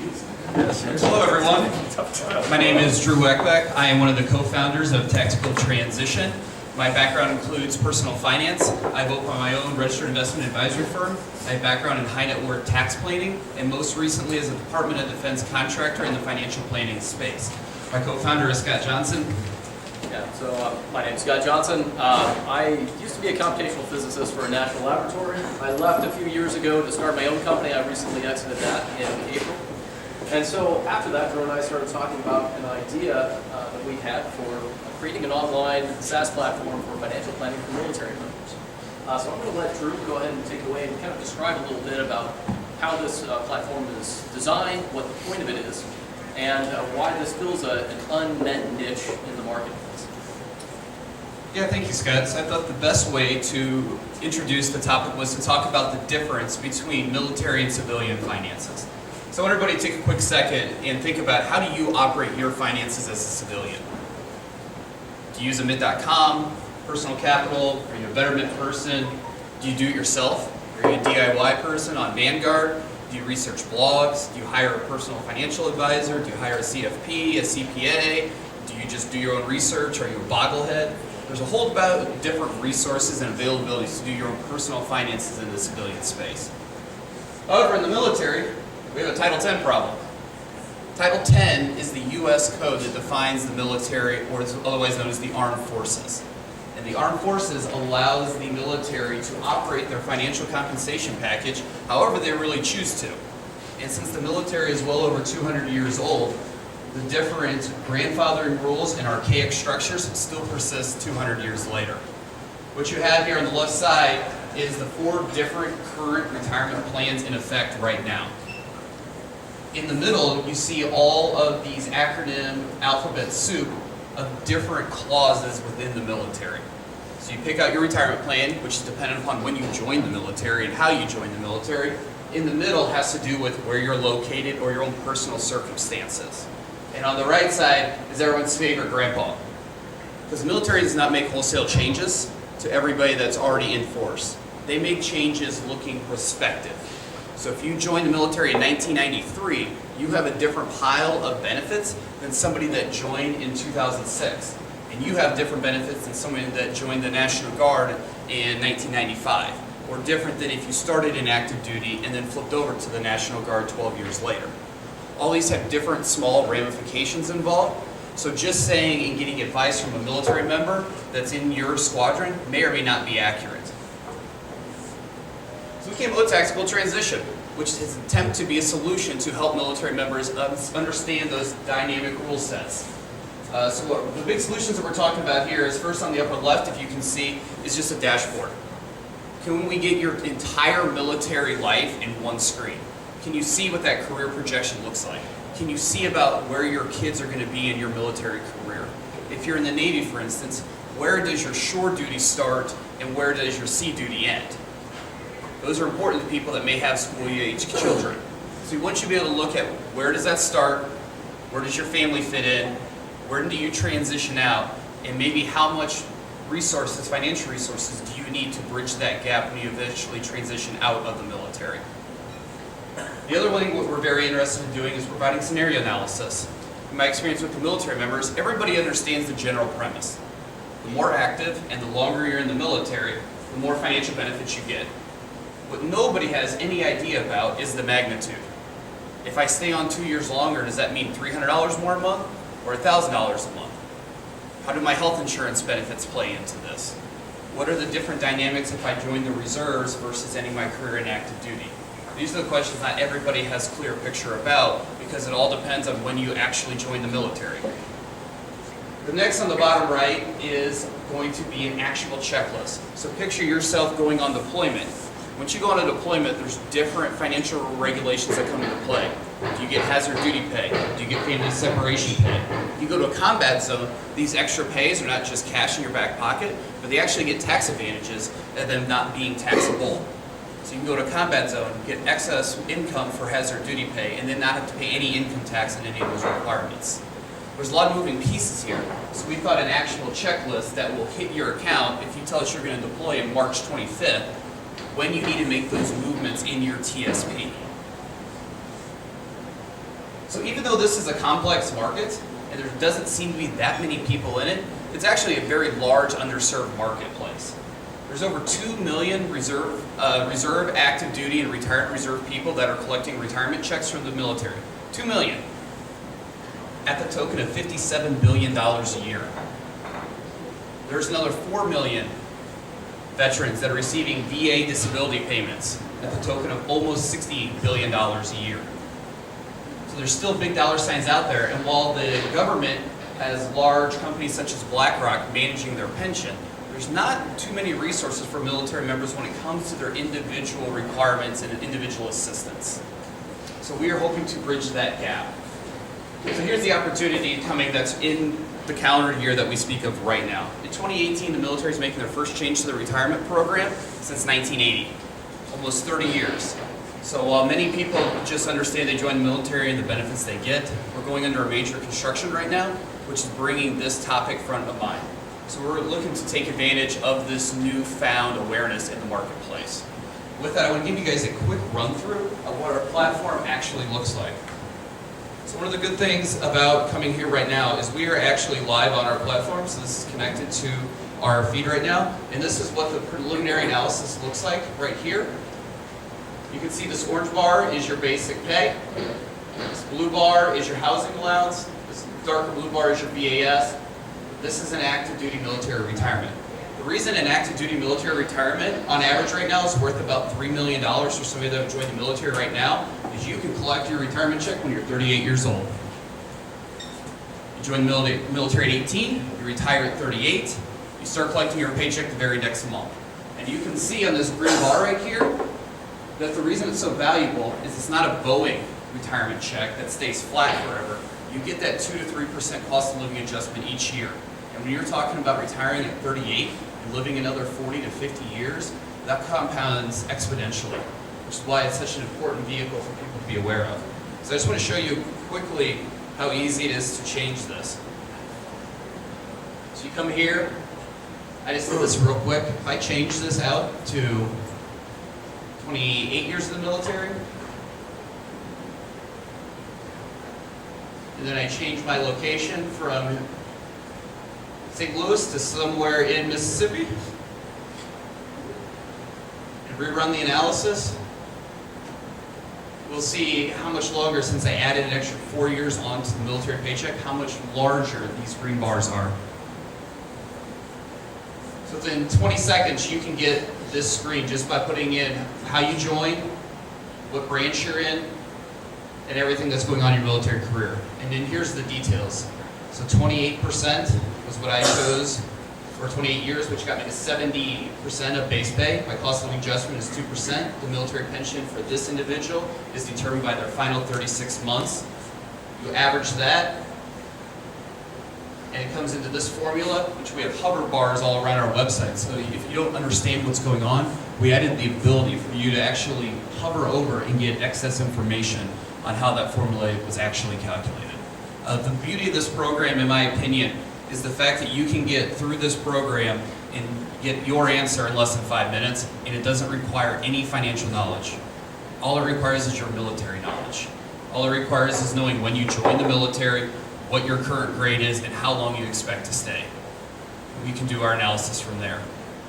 Hello, everyone. My name is Drew Weckbeck. I am one of the co-founders of Tactical Transition. My background includes personal finance. I've opened my own registered investment advisory firm. I have background in high net worth tax planning, and most recently as a Department of Defense contractor in the financial planning space. My co-founder is Scott Johnson. My name is Scott Johnson. I used to be a computational physicist for a national laboratory. I left a few years ago to start my own company. I recently exited that in April. And so after that, Drew and I started talking about an idea that we had for creating an online SaaS platform for financial planning for military members. So I'm going to let Drew go ahead and take it away and kind of describe a little bit about how this platform is designed, what the point of it is, and why this fills an unmet niche in the marketplace. Yeah, thank you, Scott. So I thought the best way to introduce the topic was to talk about the difference between military and civilian finances. So I want everybody to take a quick second and think about how do you operate your finances as a civilian? Do you use a mint.com, personal capital? Are you a Betterment person? Do you do it yourself? Are you a DIY person on Vanguard? Do you research blogs? Do you hire a personal financial advisor? Do you hire a CFP, a CPA? Do you just do your own research? Are you a bogglehead? There's a whole bunch of different resources and availabilities to do your own personal finances in the civilian space. However, in the military, we have a Title 10 problem. Title 10 is the U.S. code that defines the military, or is otherwise known as the armed forces. And the armed forces allows the military to operate their financial compensation package however they really choose to. And since the military is well over 200 years old, the different grandfathering rules and archaic structures still persist 200 years later. What you have here on the left side is the 4 different current retirement plans in effect right now. In the middle, you see all of these acronym alphabet soup of different clauses within the military. So you pick out your retirement plan, which is dependent upon when you join the military and how you join the military. In the middle has to do with where you're located or your own personal circumstances. And on the right side is everyone's favorite grandpa. Because the military does not make wholesale changes to everybody that's already in force. They make changes looking prospective. So if you joined the military in 1993, you have a different pile of benefits than somebody that joined in 2006. And you have different benefits than somebody that joined the National Guard in 1995. Or different than if you started in active duty and then flipped over to the National Guard 12 years later. All these have different small ramifications involved. So just saying and getting advice from a military member that's in your squadron may or may not be accurate. So we came up with Tactical Transition, which is an attempt to be a solution to help military members understand those dynamic rule sets. So what the big solutions that we're talking about here is, first on the upper left, if you can see, is just a dashboard. Can we get your entire military life in one screen? Can you see what that career projection looks like? Can you see about where your kids are going to be in your military career? If you're in the Navy, for instance, where does your shore duty start and where does your sea duty end? Those are important to people that may have school-age children. So we want you to be able to look at where does that start, where does your family fit in, where do you transition out, and maybe how much resources, financial resources, do you need to bridge that gap when you eventually transition out of the military. The other thing what we're very interested in doing is providing scenario analysis. In my experience with the military members, everybody understands the general premise. The more active and the longer you're in the military, the more financial benefits you get. What nobody has any idea about is the magnitude. If I stay on 2 years longer, does that mean $300 more a month or $1,000 a month? How do my health insurance benefits play into this? What are the different dynamics if I join the reserves versus ending my career in active duty? These are the questions not everybody has a clear picture about because it all depends on when you actually join the military. The next on the bottom right is going to be an actual checklist. So picture yourself going on deployment. Once you go on a deployment, there's different financial regulations that come into play. Do you get hazard duty pay? Do you get family separation pay? If you go to a combat zone, these extra pays are not just cash in your back pocket, but they actually get tax advantages of them not being taxable. So you can go to a combat zone, get excess income for hazard duty pay, and then not have to pay any income tax on any of those requirements. There's a lot of moving pieces here. So we've got an actual checklist that will hit your account if you tell us you're going to deploy on March 25th, when you need to make those movements in your TSP. So even though this is a complex market, and there doesn't seem to be that many people in it, it's actually a very large underserved marketplace. There's over 2 million reserve active duty and retired reserve people that are collecting retirement checks from the military. 2 million. At the token of $57 billion a year. There's another 4 million veterans that are receiving VA disability payments at the token of almost $60 billion a year. So there's still big dollar signs out there, and while the government has large companies such as BlackRock managing their pension, there's not too many resources for military members when it comes to their individual requirements and individual assistance. So we are hoping to bridge that gap. So here's the opportunity coming that's in the calendar year that we speak of right now. In 2018, the military is making their first change to the retirement program since 1980, almost 30 years. So while many people just understand they join the military and the benefits they get, we're going under a major construction right now, which is bringing this topic front of mind. So we're looking to take advantage of this newfound awareness in the marketplace. With that, I want to give you guys a quick run through of what our platform actually looks like. So one of the good things about coming here right now is we are actually live on our platform, so this is connected to our feed right now, and this is what the preliminary analysis looks like right here. You can see this orange bar is your basic pay, this blue bar is your housing allowance, this darker blue bar is your VAS, this is an active duty military retirement. The reason an active duty military retirement on average right now is worth about $3 million for somebody that would join the military right now is you can collect your retirement check when you're 38 years old. You join the military at 18, you retire at 38, you start collecting your paycheck the very next month. And you can see on this green bar right here that the reason it's so valuable is it's not a Boeing retirement check that stays flat forever. You get that 2 to 3% cost of living adjustment each year. And when you're talking about retiring at 38 and living another 40 to 50 years, that compounds exponentially, which is why it's such an important vehicle for people to be aware of. So I just want to show you quickly how easy it is to change this. So you come here, I just did this real quick. If I change this out to 28 years in the military, and then I change my location from St. Louis to somewhere in Mississippi, and rerun the analysis, we'll see how much longer, since I added an extra 4 years onto the military paycheck, how much larger these green bars are. So within 20 seconds, you can get this screen just by putting in how you join, what branch you're in, and everything that's going on in your military career. And then here's the details. So 28% was what I chose for 28 years, which got me to 70% of base pay. My cost of living adjustment is 2%. The military pension for this individual is determined by their final 36 months. You average that, and it comes into this formula, which we have hover bars all around our website. So if you don't understand what's going on, we added the ability for you to actually hover over and get excess information on how that formula was actually calculated. The beauty of this program, in my opinion, is the fact that you can get through this program and get your answer in less than 5 minutes, and it doesn't require any financial knowledge. All it requires is your military knowledge. All it requires is knowing when you join the military, what your current grade is, and how long you expect to stay. We can do our analysis from there.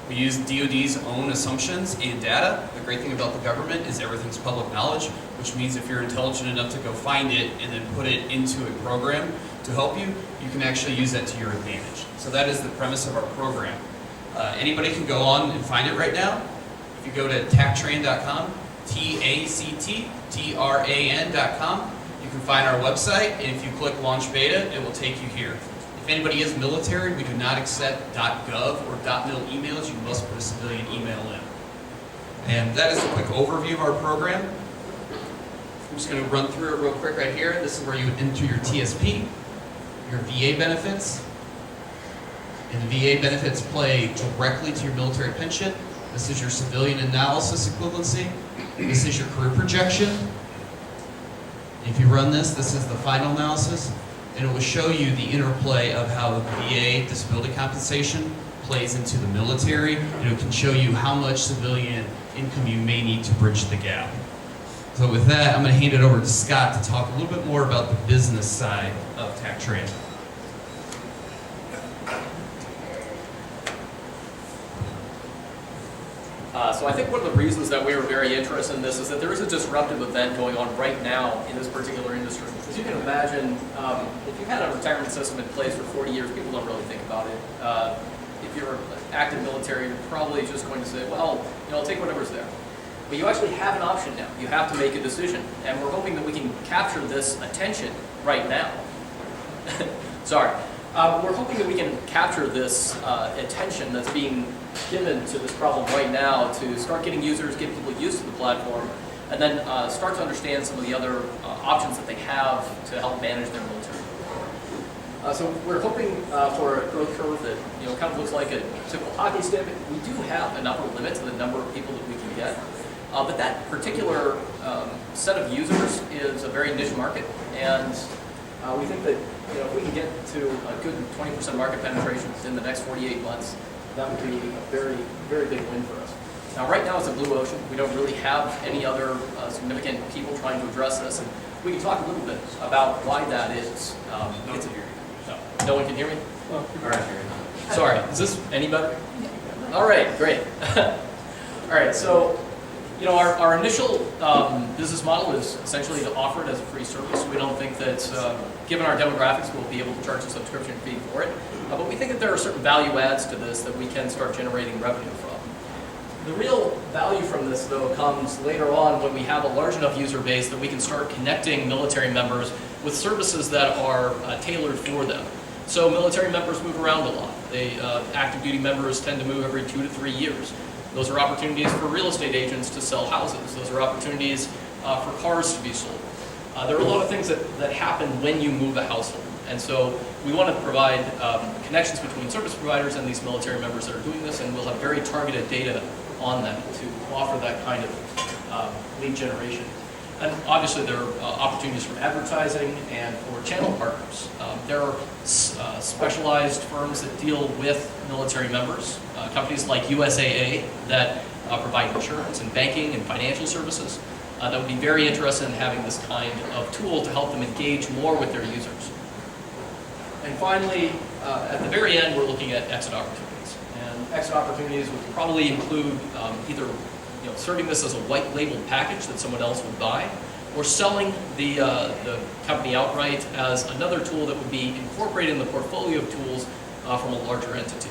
We use DoD's own assumptions and data. The great thing about the government is everything's public knowledge, which means if you're intelligent enough to go find it and then put it into a program to help you, you can actually use that to your advantage. So that is the premise of our program. Anybody can go on and find it right now. If you go to tactran.com, TACTTRAN.com, you can find our website, and if you click Launch Beta, it will take you here. If anybody is military, we do not accept .gov or .mil emails. You must put a civilian email in. And that is a quick overview of our program. I'm just going to run through it real quick right here. This is where you would enter your TSP, your VA benefits, and the VA benefits play directly to your military pension. This is your civilian analysis equivalency. This is your career projection. If you run this, this is the final analysis, and it will show you the interplay of how the VA disability compensation plays into the military, and it can show you how much civilian income you may need to bridge the gap. So with that, I'm going to hand it over to Scott to talk a little bit more about the business side of TacTran. So I think one of the reasons that we were very interested in this is that there is a disruptive event going on right now in this particular industry. As you can imagine, if you've had a retirement system in place for 40 years, people don't really think about it. If you're active military, you're probably just going to say, well, I'll take whatever's there. But you actually have an option now. You have to make a decision. And we're hoping that we can capture this attention right now. Sorry. We're hoping that we can capture this attention that's being given to this problem right now to start getting users, get people used to the platform, and then start to understand some of the other options that they have to help manage their military. So we're hoping for a growth curve that kind of looks like a typical hockey stick. We do have an upper limit to the number of people that we can get, but that particular set of users is a very niche market, and we think that if we can get to a good 20% market penetration in the next 48 months, that would be a very, very big win for us. Now, right now it's a blue ocean. We don't really have any other significant people trying to address this, and we can talk a little bit about why that is. No one can hear me? Well, all right. Sorry, is this any better? All right, great. All right, so our initial business model is essentially to offer it as a free service. We don't think that, given our demographics, we'll be able to charge a subscription fee for it. But we think that there are certain value adds to this that we can start generating revenue from. The real value from this, though, comes later on when we have a large enough user base that we can start connecting military members with services that are tailored for them. So military members move around a lot. Active duty members tend to move every 2 to 3 years. Those are opportunities for real estate agents to sell houses. Those are opportunities for cars to be sold. There are a lot of things that happen when you move a household. And so we want to provide connections between service providers and these military members that are doing this, and we'll have very targeted data on that to offer that kind of lead generation. And obviously there are opportunities for advertising and for channel partners. There are specialized firms that deal with military members, companies like USAA that provide insurance and banking and financial services that would be very interested in having this kind of tool to help them engage more with their users. And finally, at the very end, we're looking at exit opportunities. And exit opportunities would probably include either serving this as a white labeled package that someone else would buy, or selling the company outright as another tool that would be incorporated in the portfolio of tools from a larger entity.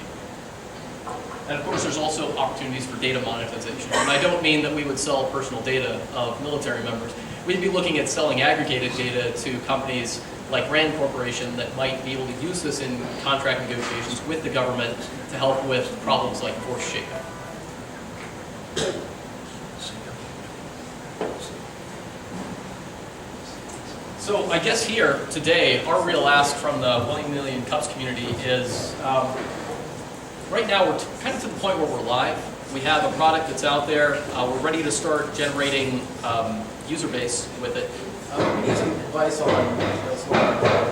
And of course, there's also opportunities for data monetization. And I don't mean that we would sell personal data of military members. We'd be looking at selling aggregated data to companies like Rand Corporation that might be able to use this in contract negotiations with the government to help with problems like force shake-up. So I guess here today, our real ask from the 1 million Cups community is, right now we're kind of to the point where we're live. We have a product that's out there. We're ready to start generating user base with it. We need some advice on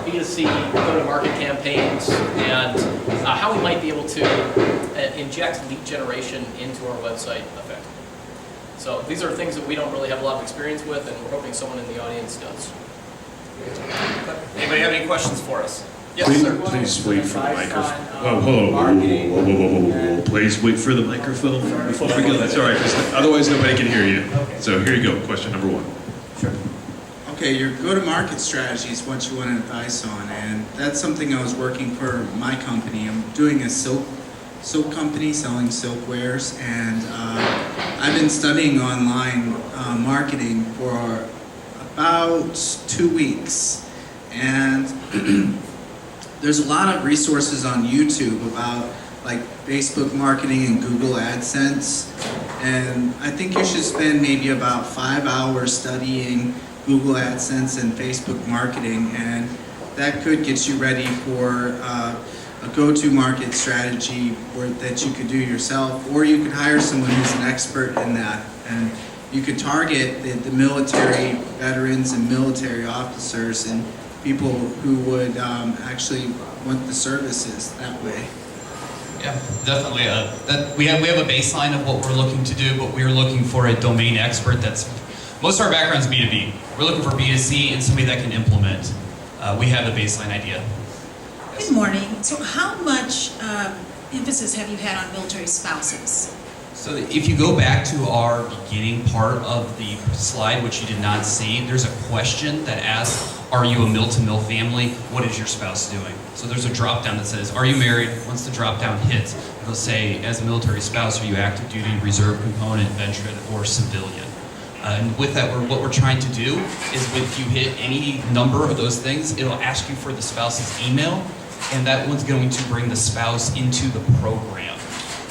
B2C, go-to-market campaigns, and how we might be able to inject lead generation into our website effectively. So these are things that we don't really have a lot of experience with, and we're hoping someone in the audience does. Anybody have any questions for us? Yes, please, sir. please wait for the microphone. Whoa. Please wait for the microphone before we go. That's all right, 'cause otherwise nobody can hear you. So here you go, question number 1. Sure. Okay, your go-to-market strategy is what you want advice on, and that's something I was working for my company. I'm doing a silk company selling silkwares, and I've been studying online marketing for about 2 weeks, and there's a lot of resources on YouTube about like Facebook marketing and Google AdSense, and I think you should spend maybe about 5 hours studying Google AdSense and Facebook marketing, and that could get you ready for a go-to-market strategy that you could do yourself, or you could hire someone who's an expert in that, and you could target the military veterans and military officers and people who would actually want the services that way. Yeah, definitely. We have a baseline of what we're looking to do, but we're looking for a domain expert that's most of our background is B2B. We're looking for B2C and somebody that can implement. We have the baseline idea. Good morning. So how much emphasis have you had on military spouses? So if you go back to our beginning part of the slide, which you did not see, there's a question that asks, are you a mill-to-mill family? What is your spouse doing? So there's a drop-down that says, are you married? Once the drop-down hits, it'll say, as a military spouse, are you active duty, reserve component, veteran, or civilian? And with that, what we're trying to do is if you hit any number of those things, it'll ask you for the spouse's email, and that one's going to bring the spouse into the program.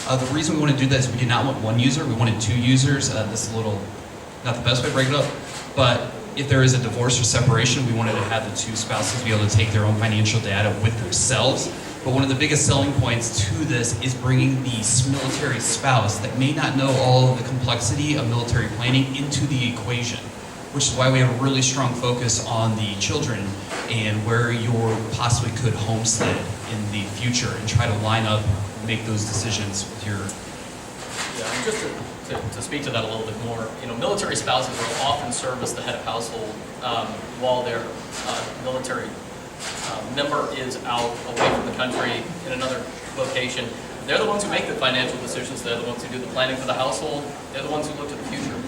The reason we want to do that is we did not want one user, we wanted 2 users. This is a little, not the best way to break it up, but if there is a divorce or separation, we wanted to have the 2 spouses be able to take their own financial data with themselves. But one of the biggest selling points to this is bringing the military spouse that may not know all of the complexity of military planning into the equation, which is why we have a really strong focus on the children and where you possibly could homestead in the future and try to line up, make those decisions with your... Yeah, and just to speak to that a little bit more, military spouses will often serve as the head of household while their military member is out away from the country in another location. They're the ones who make the financial decisions. They're the ones who do the planning for the household. They're the ones who look to the future.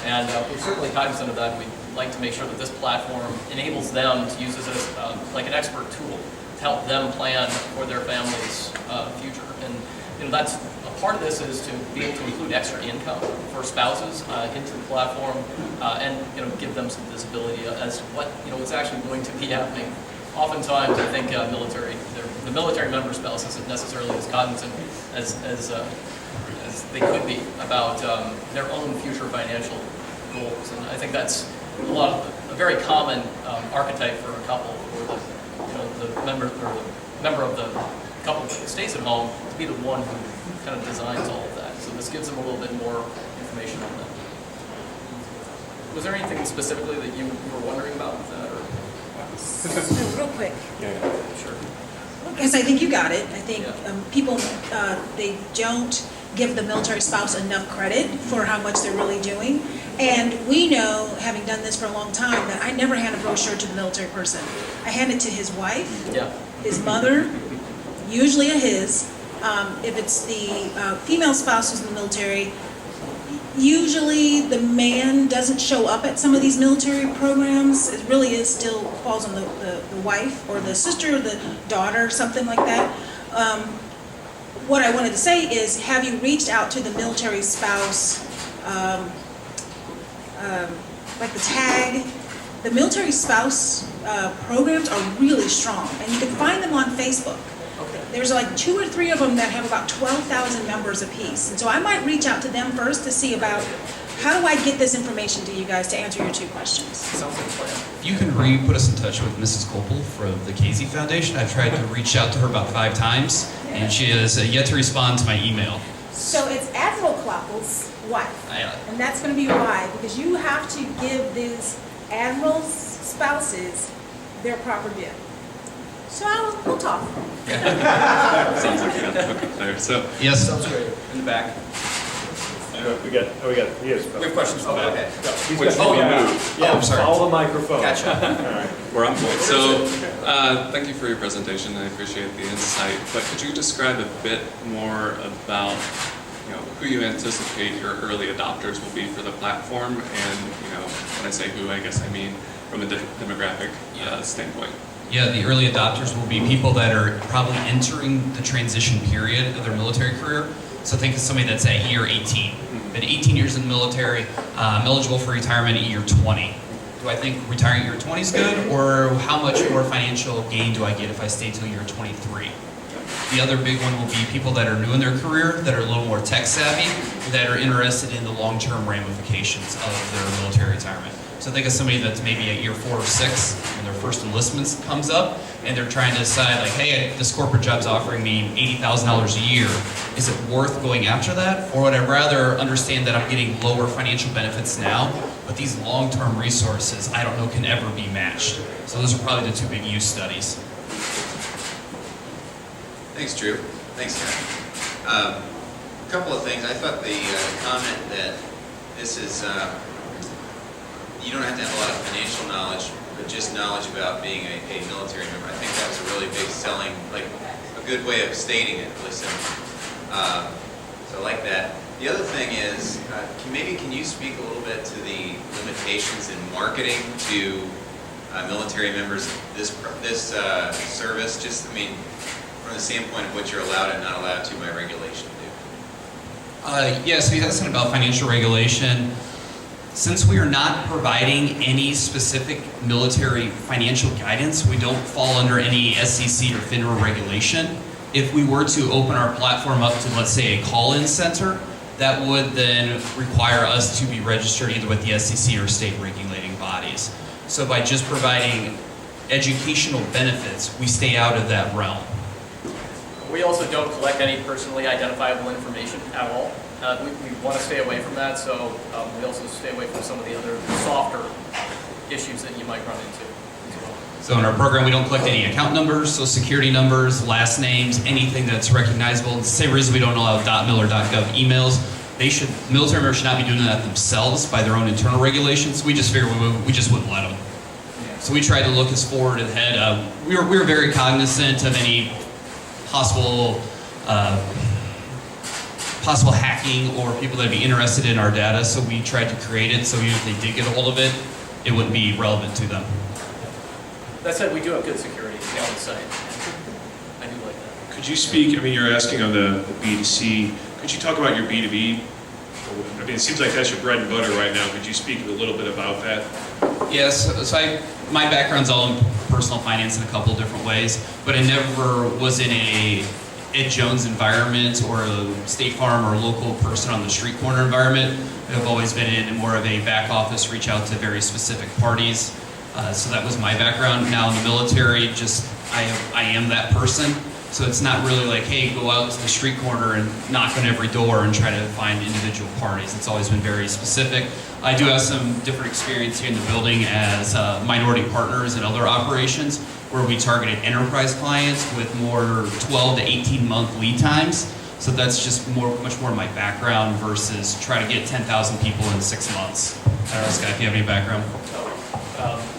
And we're certainly cognizant of that. We'd like to make sure that this platform enables them to use this as like an expert tool to help them plan for their family's future. And that's a part of this is to be able to include extra income for spouses into the platform and give them some visibility as to what's actually going to be happening. Oftentimes, I think the military member spouse isn't necessarily as cognizant as they could be about their own future financial goals, and I think that's a very common archetype for a couple, or the member of the couple that stays at home to be the one who kind of designs all of that. So this gives them a little bit more information on that. Was there anything specifically that you were wondering about with that, or? Real quick. Yeah. Sure. Because I think you got it. I think Yeah. people, they don't give the military spouse enough credit for how much they're really doing. And we know, having done this for a long time, that I never hand a brochure to the military person. I hand it to his wife, Yeah. his mother, usually a his. If it's the female spouse who's in the military, usually the man doesn't show up at some of these military programs. It really still falls on the wife or the sister or the daughter, something like that. What I wanted to say is, have you reached out to the military spouse, like the tag? The military spouse programs are really strong, and you can find them on Facebook. Okay. There's like 2 or 3 of them that have about 12,000 members apiece. And so I might reach out to them first to see about how do I get this information to you guys to answer your 2 questions. Sounds like a plan. You can put us in touch with Mrs. Copel from the Casey Foundation. I've tried to reach out to her about 5 times, and she has yet to respond to my email. So it's Admiral Cloppel's wife. And that's going to be why, because you have to give these admirals' spouses their proper due. So we'll talk. Sounds like that. Okay, there. So, Yes. Sounds great. In the back. He has. We have questions from the back. Okay. He's got to move. Oh, I'm sorry. Follow the microphone. Gotcha. where I'm going. So, thank you for your presentation. I appreciate the insight. But could you describe a bit more about who you anticipate your early adopters will be for the platform? And when I say who, I guess I mean from a demographic standpoint. Yeah, the early adopters will be people that are probably entering the transition period of their military career. So think of somebody that's at year 18. Been 18 years in the military, eligible for retirement at year 20. Do I think retiring at year 20 is good, or how much more financial gain do I get if I stay till year 23? The other big one will be people that are new in their career, that are a little more tech savvy, that are interested in the long-term ramifications of their military retirement. So think of somebody that's maybe at year 4 or 6 when their first enlistment comes up, and they're trying to decide, like, hey, this corporate job's offering me $80,000 a year. Is it worth going after that? Or would I rather understand that I'm getting lower financial benefits now, but these long-term resources I don't know can ever be matched? So those are probably the 2 big use studies. Thanks, Drew. Thanks, Karen. A couple of things. I thought the comment that this is you don't have to have a lot of financial knowledge, but just knowledge about being a military member. I think that was a really big selling, like a good way of stating it, really simple. So I like that. The other thing is, can you speak a little bit to the limitations in marketing to military members of this service? Just, I mean, from the standpoint of what you're allowed and not allowed to by regulation to do. Yes, we have something about financial regulation. Since we are not providing any specific military financial guidance, we don't fall under any SEC or FINRA regulation. If we were to open our platform up to, let's say, a call-in center, that would then require us to be registered either with the SEC or state regulating bodies. So by just providing educational benefits, we stay out of that realm. We also don't collect any personally identifiable information at all. We want to stay away from that, so we also stay away from some of the other softer issues that you might run into as well. So in our program, we don't collect any account numbers, social security numbers, last names, anything that's recognizable. It's the same reason we don't allow .mil or .gov emails. Military members should not be doing that themselves by their own internal regulations. We just figured we just wouldn't let them. So we tried to look as forward ahead. We were very cognizant of any possible hacking or people that would be interested in our data, so we tried to create it so even if they did get a hold of it, it wouldn't be relevant to them. That said, we do have good security on the site. I do like that. Could you speak, I mean, you're asking on the B2C, could you talk about your B2B? I mean, it seems like that's your bread and butter right now. Could you speak a little bit about that? Yes, so my background's all in personal finance in a couple of different ways, but I never was in a Ed Jones environment or a State Farm or local person on the street corner environment. I've always been in more of a back office, reach out to very specific parties. So that was my background. Now in the military, I am that person. So it's not really like, hey, go out to the street corner and knock on every door and try to find individual parties. It's always been very specific. I do have some different experience here in the building as minority partners in other operations where we targeted enterprise clients with more 12 to 18 month lead times. So that's just much more my background versus try to get 10,000 people in 6 months. I don't know, Scott, if you have any background.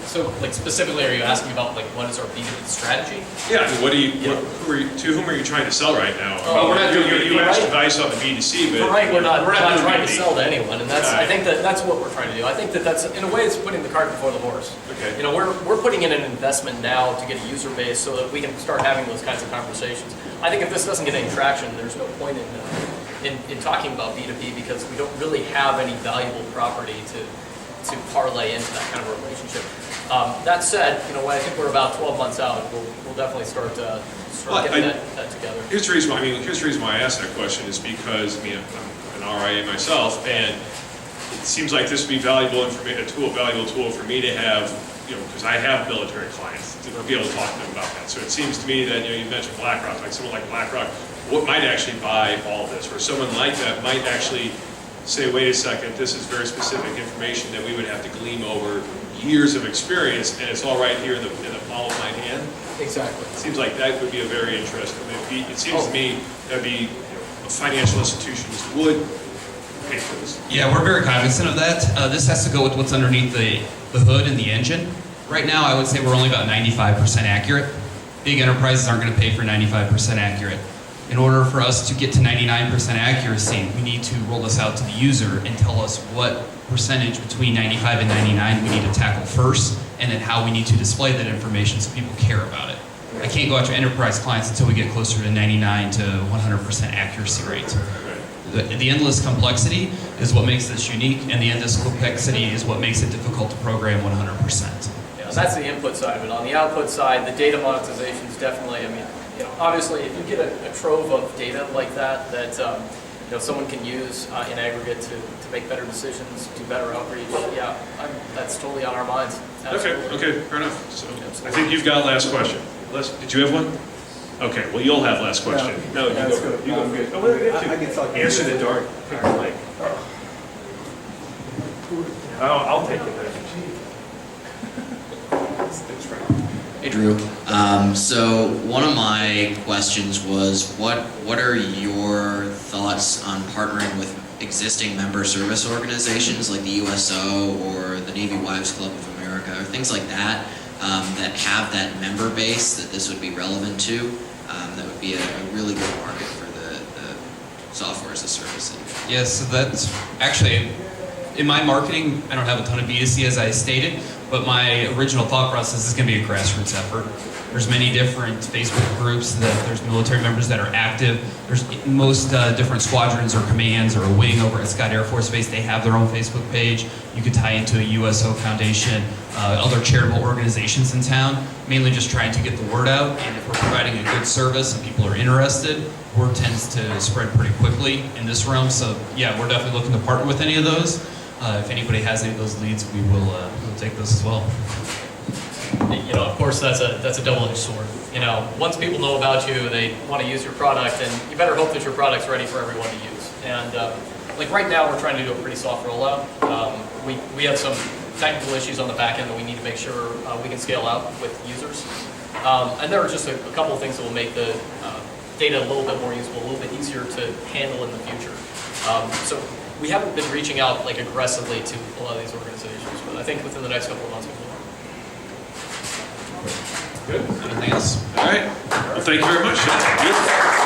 So, like specifically, are you asking about like what is our B2B strategy? Yeah, I mean, to whom are you trying to sell right now? Oh, we're not doing you B2B, asked right? advice on the B2C, but Right, we're not doing trying to B2B. sell to anyone, and that's, Right. I think that's what we're trying to do. I think that's, in a way, it's putting the cart before the horse. Okay. You know, we're putting in an investment now to get a user base so that we can start having those kinds of conversations. I think if this doesn't get any traction, there's no point in talking about B2B because we don't really have any valuable property to parlay into that kind of relationship. That said, you know, when I think we're about 12 months out, we'll definitely start getting that together. Here's the reason why I asked that question is because, I mean, I'm an RIA myself, and it seems like this would be valuable tool for me to have, you know, because I have military clients, to be able to talk to them about that. So it seems to me that, you know, you mentioned BlackRock, like someone like BlackRock, what might actually buy all of this, or someone like that might actually say, wait a second, this is very specific information that we would have to glean over years of experience, and it's all right here in the palm of my hand. Exactly. It seems like that would be a very interesting. It seems to me that'd be financial institutions would pay for this. Yeah, we're very cognizant of that. This has to go with what's underneath the hood and the engine. Right now, I would say we're only about 95% accurate. Big enterprises aren't going to pay for 95% accurate. In order for us to get to 99% accuracy, we need to roll this out to the user and tell us what percentage between 95 and 99 we need to tackle first, and then how we need to display that information so people care about it. I can't go after enterprise clients until we get closer to 99 to 100% accuracy rate. The endless complexity is what makes this unique, and the endless complexity is what makes it difficult to program 100%. Yeah, that's the input side of it. On the output side, the data monetization is definitely, I mean, you know, obviously, if you get a trove of data like that, you know, someone can use in aggregate to make better decisions, do better outreach, yeah, that's totally on our minds. Absolutely. Okay, fair enough. So I think you've got last question. Did you have one? Okay, well, you'll have last question. No, you go. You go. good. No, we have to I can talk. answer the dark. I'll take it then. Hey Drew. So one of my questions was, what are your thoughts on partnering with existing member service organizations like the USO or the Navy Wives Club of America or things like that that have that member base that this would be relevant to. That would be a really good market for the software as a service. Yes, so that's actually, in my marketing, I don't have a ton of B2C as I stated, but my original thought process is going to be a grassroots effort. There's many different Facebook groups that there's military members that are active. There's most different squadrons or commands or a wing over at Scott Air Force Base. They have their own Facebook page. You could tie into a USO Foundation, other charitable organizations in town, mainly just trying to get the word out. And if we're providing a good service and people are interested, word tends to spread pretty quickly in this realm. So yeah, we're definitely looking to partner with any of those. If anybody has any of those leads, we'll take those as well. You know, of course, that's a double-edged sword. You know, once people know about you, they want to use your product, and you better hope that your product's ready for everyone to use. And like right now, we're trying to do a pretty soft rollout. We have some technical issues on the back end that we need to make sure we can scale out with users. And there are just a couple of things that will make the data a little bit more useful, a little bit easier to handle in the future. So we haven't been reaching out like aggressively to a lot of these organizations, but I think within the next couple of months we will. Good. Anything else? All right. Well, thank you very much. Beautiful.